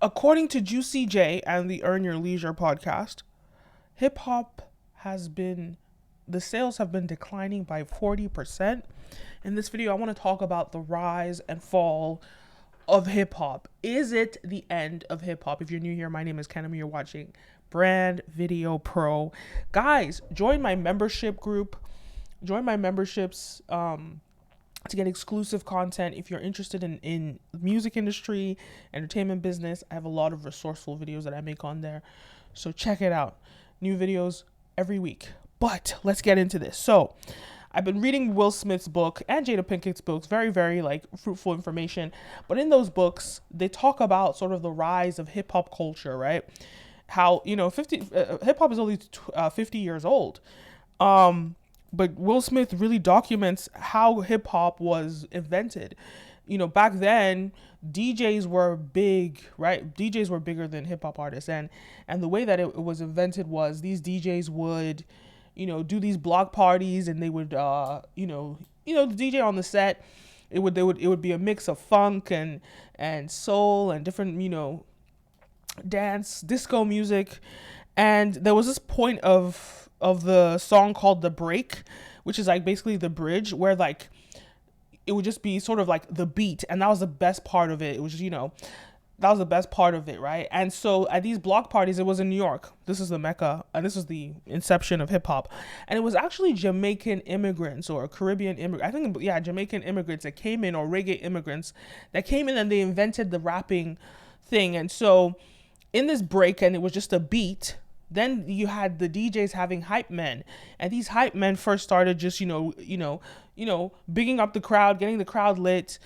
According to Juicy J and the Earn Your Leisure podcast, hip hop has been, the sales have been declining by 40%. In this video, I want to talk about the rise and fall of hip hop. Is it the end of hip hop? If you're new here, my name is Ken. You're watching Brand Video Pro. Guys, join my membership group. Join my memberships to get exclusive content. If you're interested in the music industry, entertainment business, I have a lot of resourceful videos that I make on there. So check it out. New videos every week. But let's get into this. So I've been reading Will Smith's book and Jada Pinkett's books, very, very like fruitful information. But in those books, they talk about sort of the rise of hip hop culture, right? How, hip hop is only 50 years old. But Will Smith really documents how hip hop was invented. Back then, DJs were big, right? DJs were bigger than hip hop artists. And the way that it was invented was these DJs would, do these block parties, and they would, the DJ on the set, it would be a mix of funk and soul and different, dance, disco music. And there was this point of the song called The Break, which is like basically the bridge, where like it would just be sort of like the beat, and that was the best part of it. It was, that was the best part of it, right? And so at these block parties, it was in New York. This is the Mecca, and this was the inception of hip hop. And it was actually Jamaican immigrants or Caribbean immigrants. I think, Jamaican immigrants that came in, or reggae immigrants that came in, and they invented the rapping thing. And so in this break, and it was just a beat, then you had the DJs having hype men, and these hype men first started just, bigging up the crowd, getting the crowd lit.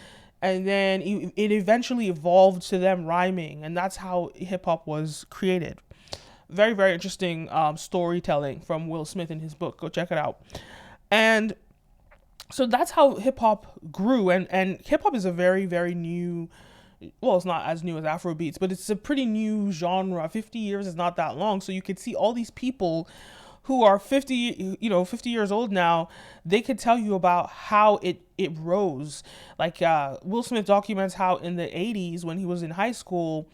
And then it eventually evolved to them rhyming. And that's how hip hop was created. Very, very interesting storytelling from Will Smith in his book. Go check it out. And so that's how hip hop grew. And hip hop is a very, very new, well, it's not as new as Afro beats, but it's a pretty new genre. 50 years is not that long. So you could see all these people who are 50 years old now. They could tell you about how it rose. Like Will Smith documents how in the 80s, when he was in high school,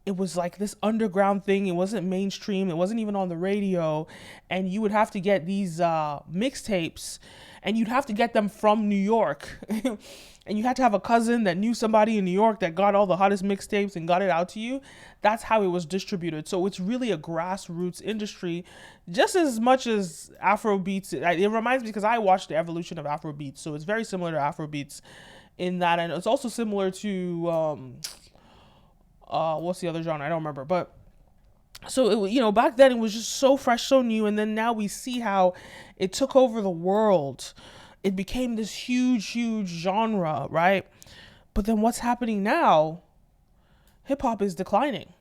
it was like this underground thing. It wasn't mainstream. It wasn't even on the radio. And you would have to get these mixtapes, and you'd have to get them from New York. And you had to have a cousin that knew somebody in New York that got all the hottest mixtapes and got it out to you. That's how it was distributed. So it's really a grassroots industry, just as much as Afro beats. It reminds me, because I watched the evolution of Afro beats. So it's very similar to Afro beats in that. And it's also similar to, what's the other genre? I don't remember. But so, back then it was just so fresh, so new. And then now we see how it took over the world. It became this huge, huge genre, right? But then what's happening now? Hip hop is declining.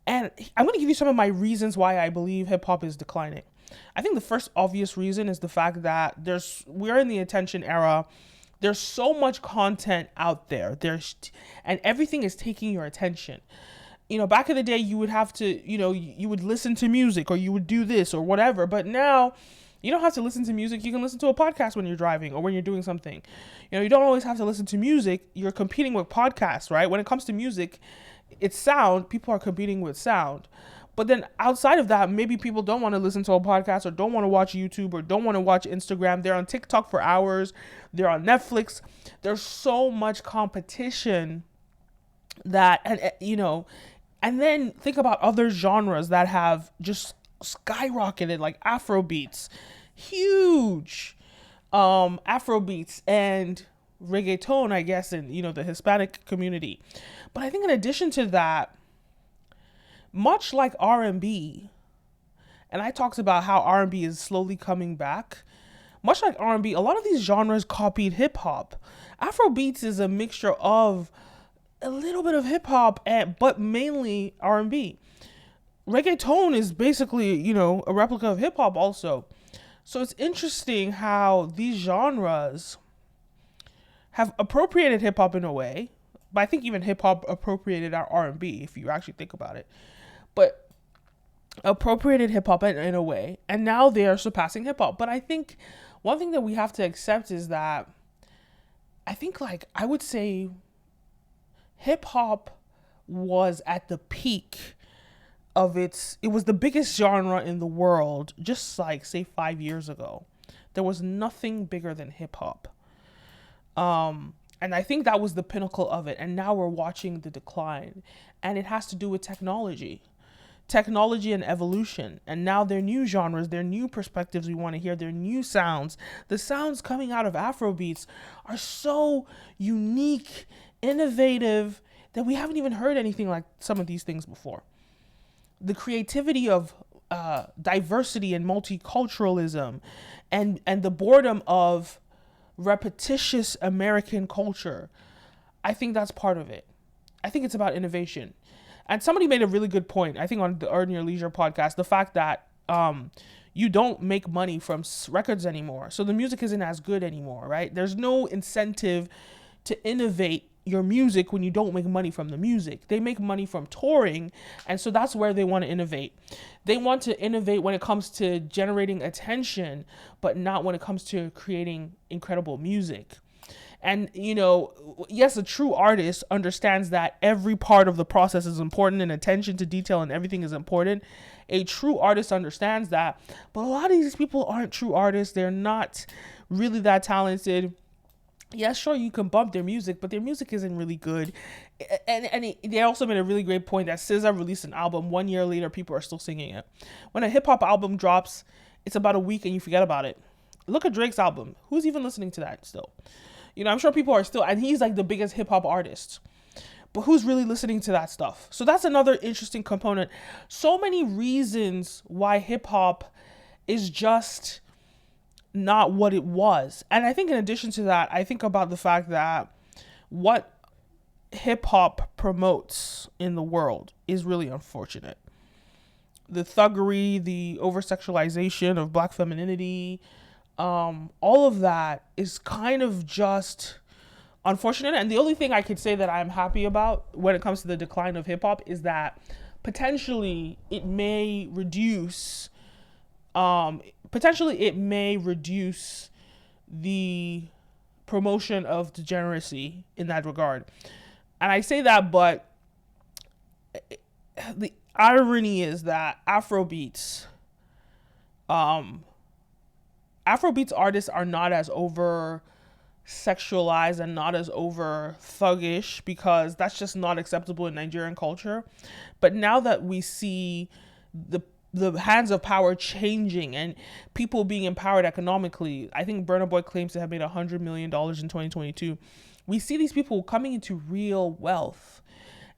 And I'm going to give you some of my reasons why I believe hip hop is declining. I think the first obvious reason is the fact that we're in the attention era. There's so much content out there. And everything is taking your attention. Back in the day, you would have to, you would listen to music, or you would do this or whatever. But now you don't have to listen to music. You can listen to a podcast when you're driving or when you're doing something. You don't always have to listen to music. You're competing with podcasts, right? When it comes to music, it's sound. People are competing with sound. But then outside of that, maybe people don't want to listen to a podcast, or don't want to watch YouTube, or don't want to watch Instagram. They're on TikTok for hours. They're on Netflix. There's so much competition that, and then think about other genres that have just skyrocketed, like Afro beats, huge Afro beats, and reggaeton, I guess, in the Hispanic community. But I think in addition to that, much like R&B, and I talked about how R&B is slowly coming back, much like R&B, a lot of these genres copied hip hop. Afro beats is a mixture of a little bit of hip hop, but mainly R&B. Reggaeton is basically, a replica of hip hop also. So it's interesting how these genres have appropriated hip hop in a way, but I think even hip hop appropriated our R&B, if you actually think about it. But appropriated hip hop in a way, and now they are surpassing hip hop. But I think one thing that we have to accept is that I think, I would say hip hop was at the peak of it was the biggest genre in the world just like say 5 years ago. There was nothing bigger than hip hop. And I think that was the pinnacle of it. And now we're watching the decline. And it has to do with technology and evolution. And now there are new genres, there are new perspectives we want to hear, there are new sounds. The sounds coming out of Afrobeats are so unique, innovative, that we haven't even heard anything like some of these things before. The creativity of diversity and multiculturalism, and the boredom of repetitious American culture. I think that's part of it. I think it's about innovation. And somebody made a really good point, I think on the Earn Your Leisure podcast, the fact that you don't make money from records anymore. So the music isn't as good anymore, right? There's no incentive to innovate your music when you don't make money from the music. They make money from touring, and so that's where they want to innovate. They want to innovate when it comes to generating attention, but not when it comes to creating incredible music. And, you know, yes, a true artist understands that every part of the process is important and attention to detail and everything is important. A true artist understands that, but a lot of these people aren't true artists. They're not really that talented. Yeah, sure, you can bump their music, but their music isn't really good. And they also made a really great point that SZA released an album 1 year later, people are still singing it. When a hip hop album drops, it's about a week and you forget about it. Look at Drake's album. Who's even listening to that still? You know, I'm sure people are still, and he's like the biggest hip hop artist, but who's really listening to that stuff? So that's another interesting component. So many reasons why hip hop is just not what it was. And I think in addition to that, I think about the fact that what hip hop promotes in the world is really unfortunate. The thuggery, the over-sexualization of Black femininity, all of that is kind of just unfortunate. And the only thing I could say that I'm happy about when it comes to the decline of hip hop is that potentially it may reduce the promotion of degeneracy in that regard. And I say that, but the irony is that Afrobeats artists are not as over sexualized and not as over thuggish, because that's just not acceptable in Nigerian culture. But now that we see the hands of power changing and people being empowered economically, I think Burna Boy claims to have made $100 million in 2022. We see these people coming into real wealth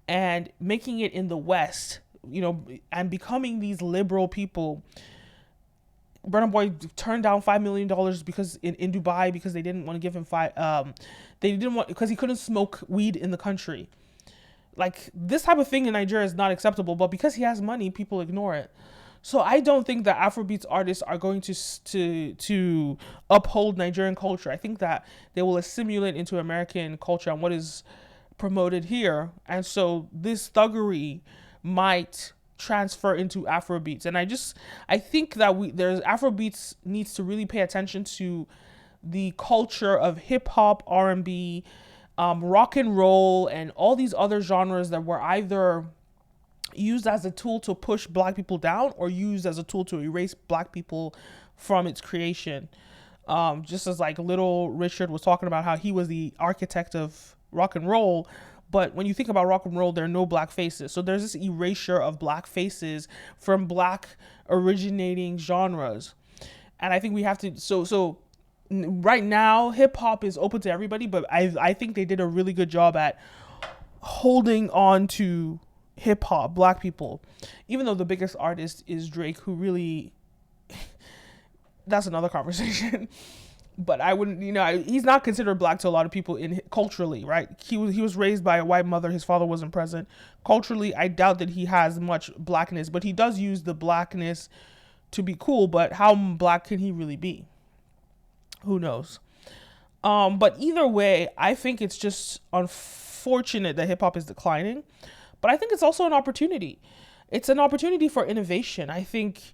and making it in the West, you know, and becoming these liberal people. Burna Boy turned down $5 million because in Dubai, because they didn't want to give him because he couldn't smoke weed in the country. Like, this type of thing in Nigeria is not acceptable, but because he has money, people ignore it. So I don't think that Afrobeats artists are going to uphold Nigerian culture. I think that they will assimilate into American culture and what is promoted here. And so this thuggery might transfer into Afrobeats. And I think that Afrobeats needs to really pay attention to the culture of hip hop, R&B, rock and roll, and all these other genres that were either used as a tool to push Black people down or used as a tool to erase Black people from its creation. Just as like Little Richard was talking about how he was the architect of rock and roll, but when you think about rock and roll, there are no Black faces. So there's this erasure of Black faces from Black originating genres. And I think we have to, so right now, hip hop is open to everybody, but I think they did a really good job at holding on to hip hop, Black people, even though the biggest artist is Drake, who really, that's another conversation. But I wouldn't, he's not considered Black to a lot of people culturally, right? He was raised by a white mother. His father wasn't present. Culturally, I doubt that he has much Blackness, but he does use the Blackness to be cool. But how Black can he really be? Who knows? But either way, I think it's just unfortunate that hip hop is declining. But I think it's also an opportunity. It's an opportunity for innovation. I think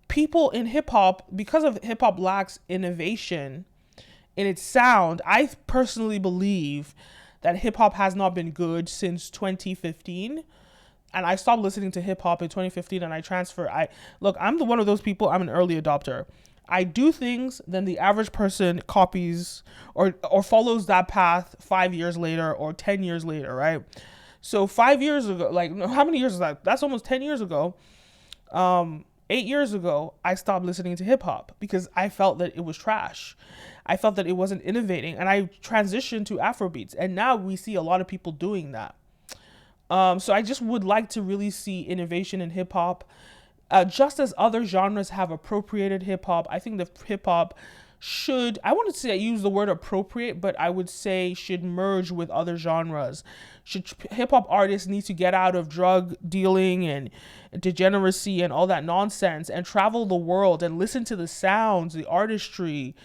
people in hip hop, because of hip hop lacks innovation in its sound, I personally believe that hip hop has not been good since 2015. And I stopped listening to hip hop in 2015 and I transfer. I'm one of those people, I'm an early adopter. I do things, then the average person copies or follows that path 5 years later or 10 years later, right? So 5 years ago, like how many years is that? That's almost 10 years ago. 8 years ago, I stopped listening to hip hop because I felt that it was trash. I felt that it wasn't innovating, and I transitioned to Afrobeats. And now we see a lot of people doing that. So I just would like to really see innovation in hip hop. Just as other genres have appropriated hip hop, I think that hip hop should, I wouldn't say I use the word appropriate, but I would say should merge with other genres. Hip hop artists need to get out of drug dealing and degeneracy and all that nonsense and travel the world and listen to the sounds, the artistry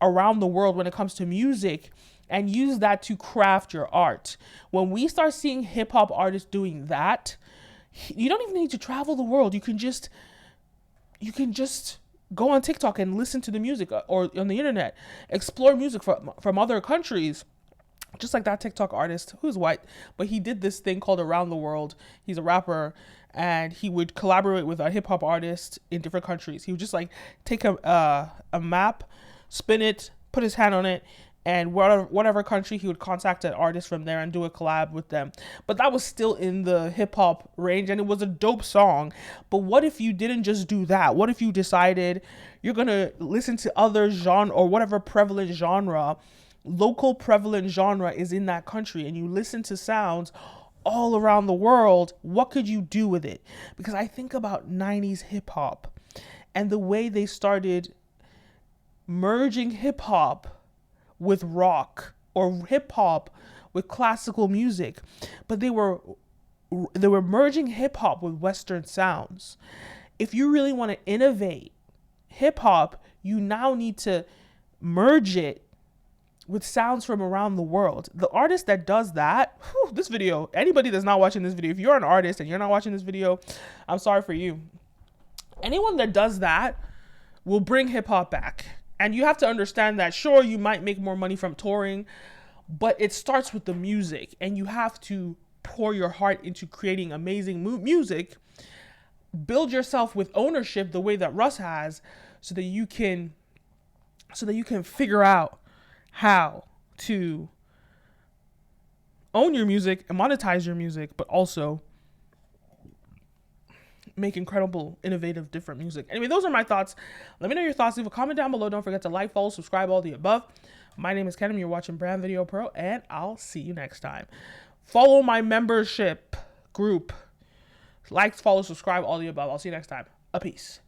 around the world when it comes to music, and use that to craft your art. When we start seeing hip hop artists doing that, you don't even need to travel the world. You can just go on TikTok and listen to the music, or on the internet, explore music from other countries. Just like that TikTok artist who's white, but he did this thing called Around the World. He's a rapper, and he would collaborate with a hip hop artist in different countries. He would just like take a map, spin it, put his hand on it, and whatever country, he would contact an artist from there and do a collab with them. But that was still in the hip hop range, and it was a dope song. But what if you didn't just do that? What if you decided you're gonna listen to other genre, or whatever prevalent genre, local prevalent genre is in that country, and you listen to sounds all around the world? What could you do with it? Because I think about 90s hip hop and the way they started merging hip hop with rock, or hip hop with classical music, but they were merging hip hop with Western sounds. If you really want to innovate hip hop, you now need to merge it with sounds from around the world. The artist that does that, this video, anybody that's not watching this video, if you're an artist and you're not watching this video, I'm sorry for you. Anyone that does that will bring hip hop back. And you have to understand that, sure, you might make more money from touring, but it starts with the music, and you have to pour your heart into creating amazing music. Build yourself with ownership the way that Russ has, so that you can figure out how to own your music and monetize your music, but also make incredible, innovative, different music. Anyway, those are my thoughts. Let me know your thoughts. Leave a comment down below. Don't forget to like, follow, subscribe, all the above. My name is Kenim. You're watching Brand Video Pro, and I'll see you next time. Follow my membership group. Like, follow, subscribe, all the above. I'll see you next time. A peace.